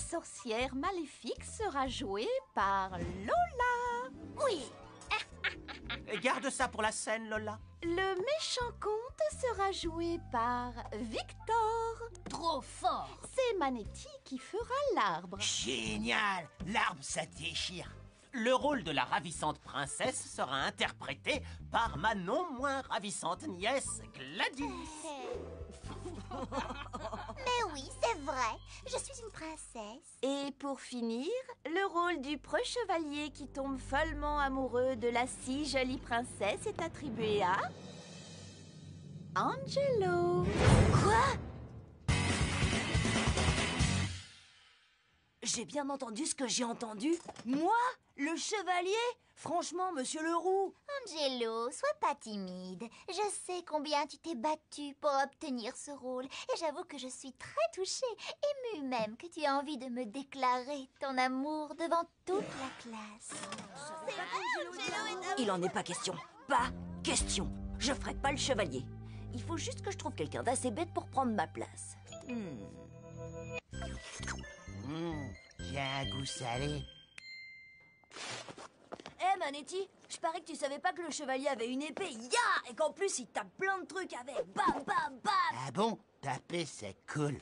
sorcière maléfique sera jouée par Lola. Oui. Garde ça pour la scène, Lola. Le méchant conte sera joué par Victor. Trop fort. C'est Manetti qui fera l'arbre. Génial! L'arbre, ça déchire. Le rôle de la ravissante princesse sera interprété par ma non moins ravissante nièce Gladys. Mais oui, c'est vrai. Je suis une princesse. Et pour finir, le rôle du preux chevalier qui tombe follement amoureux de la si jolie princesse est attribué à Angelo. Quoi? J'ai bien entendu ce que j'ai entendu. Moi, le chevalier? Franchement, monsieur Leroux. Angelo, sois pas timide. Je sais combien tu t'es battu pour obtenir ce rôle. Et j'avoue que je suis très touchée, émue même que tu aies envie de me déclarer ton amour devant toute la classe. Il en est pas question. Pas question. Je ferai pas le chevalier. Il faut juste que je trouve quelqu'un d'assez bête pour prendre ma place. J'ai un goût salé. Eh Manetti, je parie que tu savais pas que le chevalier avait une épée, et qu'en plus il tape plein de trucs avec. Bam, bam, bam. Ah bon? Taper, c'est cool.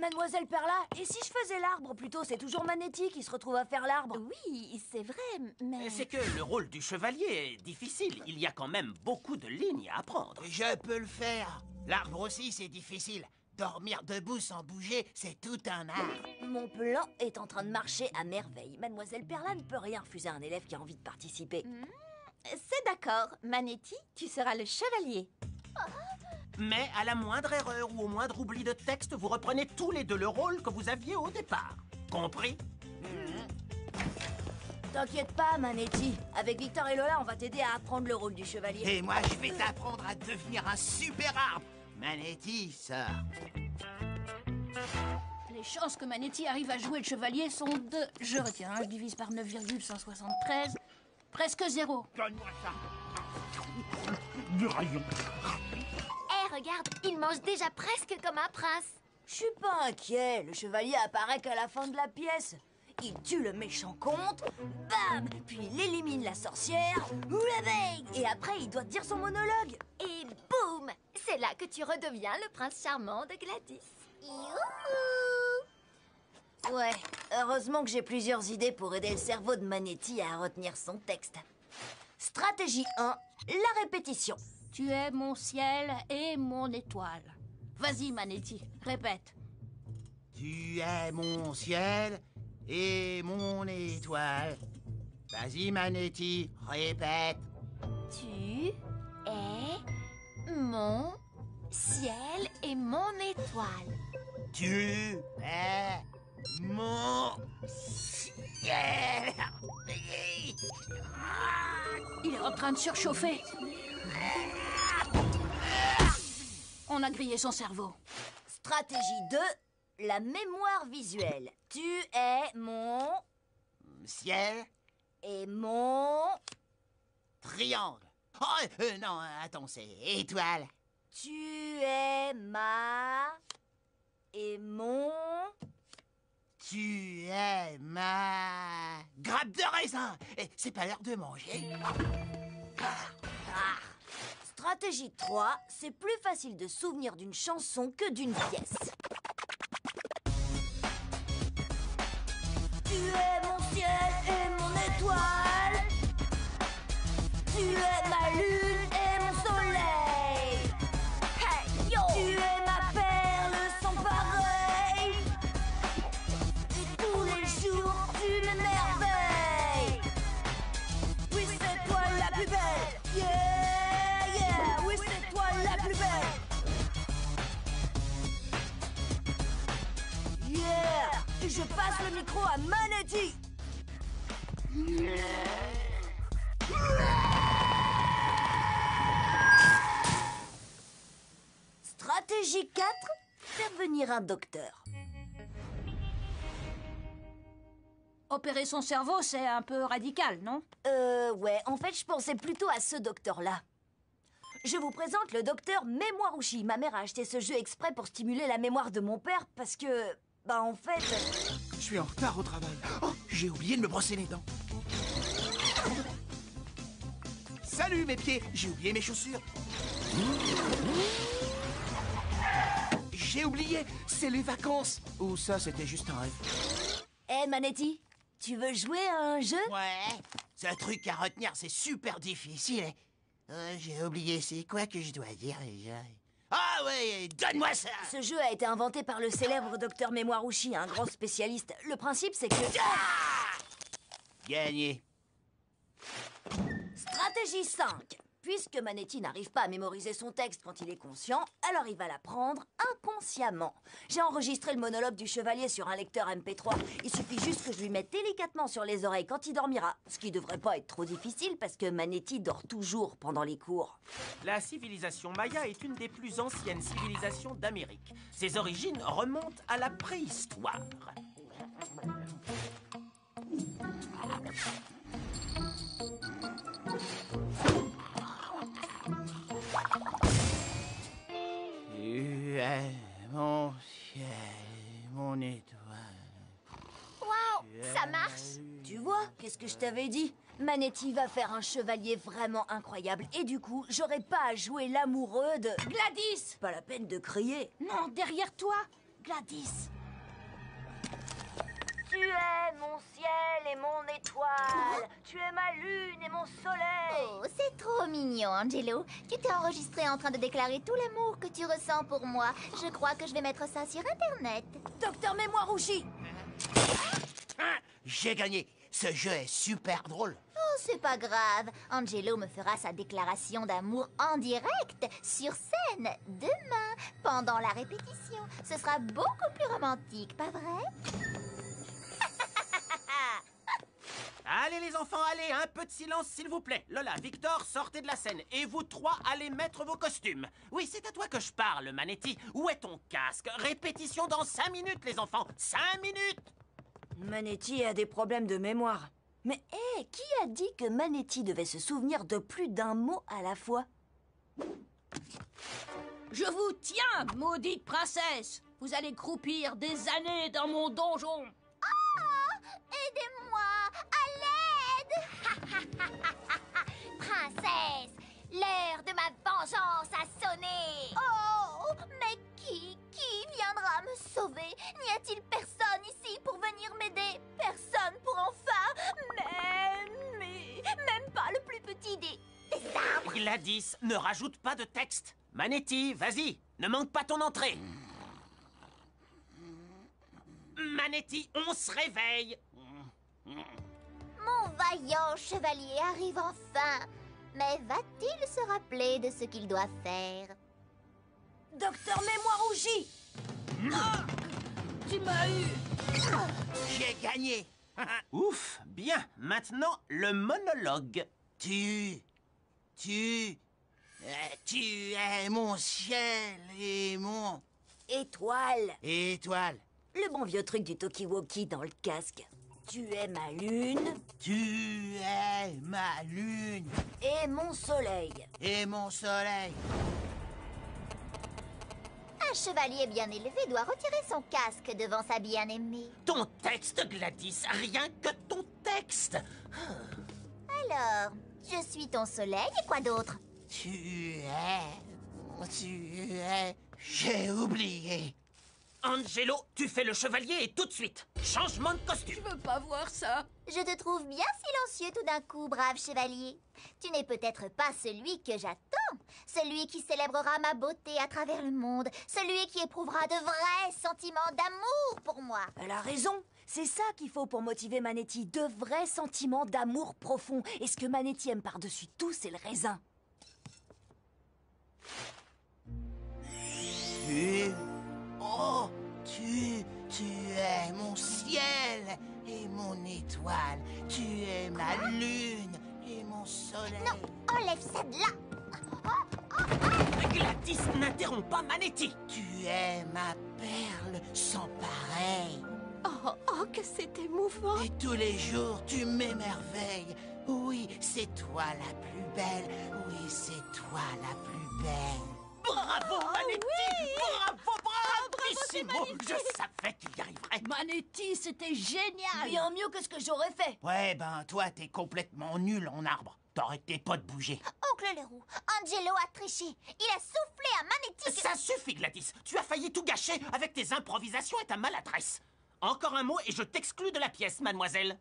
Mademoiselle Perla, et si je faisais l'arbre plutôt? C'est toujours Manetti qui se retrouve à faire l'arbre. Oui, c'est vrai, mais... C'est que le rôle du chevalier est difficile. Il y a quand même beaucoup de lignes à apprendre. Je peux le faire. L'arbre aussi, c'est difficile. Dormir debout sans bouger, c'est tout un art. Mon plan est en train de marcher à merveille. Mademoiselle Perla ne peut rien refuser à un élève qui a envie de participer. C'est d'accord, Manetti, tu seras le chevalier. Mais à la moindre erreur ou au moindre oubli de texte, vous reprenez tous les deux le rôle que vous aviez au départ. Compris? T'inquiète pas, Manetti. Avec Victor et Lola, on va t'aider à apprendre le rôle du chevalier. Et moi, je vais t'apprendre à devenir un super arbre. Manetti, sort. Les chances que Manetti arrive à jouer le chevalier sont de... Je retiens, je divise par 9,173. Presque 0. Donne-moi ça. Du rayon. Eh, regarde, il mange déjà presque comme un prince. Je suis pas inquiet. Le chevalier apparaît qu'à la fin de la pièce. Il tue le méchant comte, bam, puis il élimine la sorcière, oulabang, et après il doit dire son monologue. Et boum! C'est là que tu redeviens le prince charmant de Gladys. Youhou! Ouais, heureusement que j'ai plusieurs idées pour aider le cerveau de Manetti à retenir son texte. Stratégie 1, la répétition. Tu es mon ciel et mon étoile. Vas-y, Manetti, répète. Tu es mon ciel et mon étoile. Vas-y, Manetti, répète. Tu es mon ciel et mon étoile. Tu es mon ciel. Il est en train de surchauffer. On a grillé son cerveau. Stratégie 2, la mémoire visuelle. Tu es mon... Ciel, et mon... triangle. Oh, non, attends, c'est étoile. Tu es ma... et mon... Tu es ma grappe de raisin. Et c'est pas l'heure de manger. Stratégie 3, c'est plus facile de souvenir d'une chanson que d'une pièce. Tu es mon ciel et mon étoile. Tu es ma lune et mon soleil. Hey, yo! Tu es ma perle sans pareil. Et tous les jours, tu m'émerveilles. Oui, c'est toi la plus belle. Yeah, yeah. Oui, c'est toi la plus belle. Yeah. Et je passe le micro à Manetti. Stratégie 4, faire venir un docteur. Opérer son cerveau, c'est un peu radical, non? Ouais, en fait, je pensais plutôt à ce docteur-là. Je vous présente le docteur Mémoirouchi. Ma mère a acheté ce jeu exprès pour stimuler la mémoire de mon père parce que... Bah en fait... Je suis en retard au travail. Oh, j'ai oublié de me brosser les dents. Salut mes pieds, j'ai oublié mes chaussures. J'ai oublié, c'est les vacances. Ou ça, c'était juste un rêve. Hé, Manetti, tu veux jouer à un jeu? Ouais, ce truc à retenir, c'est super difficile. J'ai oublié, c'est quoi que je dois dire déjà? Ah ouais, donne-moi ça! Ce jeu a été inventé par le célèbre docteur Mémoire-Ouchi, un grand spécialiste. Le principe, c'est que... Gagné. Stratégie 5. Puisque Manetti n'arrive pas à mémoriser son texte quand il est conscient, alors il va l'apprendre inconsciemment. J'ai enregistré le monologue du chevalier sur un lecteur MP3. Il suffit juste que je lui mette délicatement sur les oreilles quand il dormira. Ce qui devrait pas être trop difficile parce que Manetti dort toujours pendant les cours. La civilisation maya est une des plus anciennes civilisations d'Amérique. Ses origines remontent à la préhistoire. Tu es mon ciel, mon étoile. Waouh, ça marche. Tu vois, qu'est-ce que je t'avais dit? Manetti va faire un chevalier vraiment incroyable. Et du coup, j'aurai pas à jouer l'amoureux de... Gladys! Pas la peine de crier. Non, derrière toi, Gladys. Tu es mon ciel et mon étoile. Tu es ma lune et mon soleil. Oh, c'est trop mignon, Angelo. Tu t'es enregistré en train de déclarer tout l'amour que tu ressens pour moi. Je crois que je vais mettre ça sur Internet. Docteur Mémoire-Ouchi. Ah, j'ai gagné. Ce jeu est super drôle. Oh, c'est pas grave. Angelo me fera sa déclaration d'amour en direct, sur scène, demain, pendant la répétition. Ce sera beaucoup plus romantique, pas vrai? Allez les enfants, allez, un peu de silence s'il vous plaît. Lola, Victor, sortez de la scène. Et vous trois, allez mettre vos costumes. Oui, c'est à toi que je parle, Manetti. Où est ton casque? Répétition dans 5 minutes, les enfants. 5 minutes! Manetti a des problèmes de mémoire. Mais hé, qui a dit que Manetti devait se souvenir de plus d'un mot à la fois? Je vous tiens, maudite princesse. Vous allez croupir des années dans mon donjon. Aidez-moi! À l'aide! Princesse, l'heure de ma vengeance a sonné! Oh! Mais qui viendra me sauver? N'y a-t-il personne ici pour venir m'aider? Personne pour enfin... Même pas le plus petit des arbres! Gladys, ne rajoute pas de texte. Manetti, vas-y, ne manque pas ton entrée. Manetti, on se réveille. Mon vaillant chevalier arrive enfin! Mais va-t-il se rappeler de ce qu'il doit faire? Docteur Mémoire-Ouchi. Tu m'as eu. J'ai gagné. Ouf, bien. Maintenant, le monologue. Tu es mon ciel et mon Étoile. étoile. Le bon vieux truc du talkie-walkie dans le casque. Tu es ma lune Tu es ma lune et mon soleil. et mon soleil. Un chevalier bien élevé doit retirer son casque devant sa bien-aimée. Ton texte, Gladys, rien que ton texte. Alors, je suis ton soleil et quoi d'autre? Tu es... J'ai oublié. Angelo, tu fais le chevalier et tout de suite. Changement de costume. Je veux pas voir ça. Je te trouve bien silencieux tout d'un coup, brave chevalier. Tu n'es peut-être pas celui que j'attends. Celui qui célébrera ma beauté à travers le monde. Celui qui éprouvera de vrais sentiments d'amour pour moi. Elle a raison. C'est ça qu'il faut pour motiver Manetti. De vrais sentiments d'amour profond. Et ce que Manetti aime par-dessus tout, c'est le raisin. Tu es mon ciel et mon étoile. Tu es ma lune et mon soleil. Non, enlève ça de là. Gladys, n'interromps pas Manetti. Tu es ma perle sans pareil. Oh, que c'est émouvant. Et tous les jours, tu m'émerveilles. Oui, c'est toi la plus belle. Oui, c'est toi la plus belle. Bravo, Manetti. Bravo, bravo. Bravissimo! Je savais qu'il y arriverait. Manetti, c'était génial. Bien mieux que ce que j'aurais fait. Ouais, ben, toi, t'es complètement nul en arbre. T'arrêtais pas de bouger. Oncle Leroux, Angelo a triché. Il a soufflé à Manetti que... Ça suffit, Gladys. Tu as failli tout gâcher avec tes improvisations et ta maladresse. Encore un mot et je t'exclus de la pièce, mademoiselle.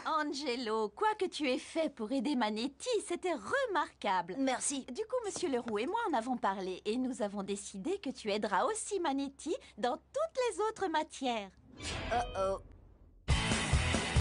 Angelo, quoi que tu aies fait pour aider Manetti, c'était remarquable. Merci. Du coup, Monsieur Leroux et moi en avons parlé et nous avons décidé que tu aideras aussi Manetti dans toutes les autres matières. Oh oh,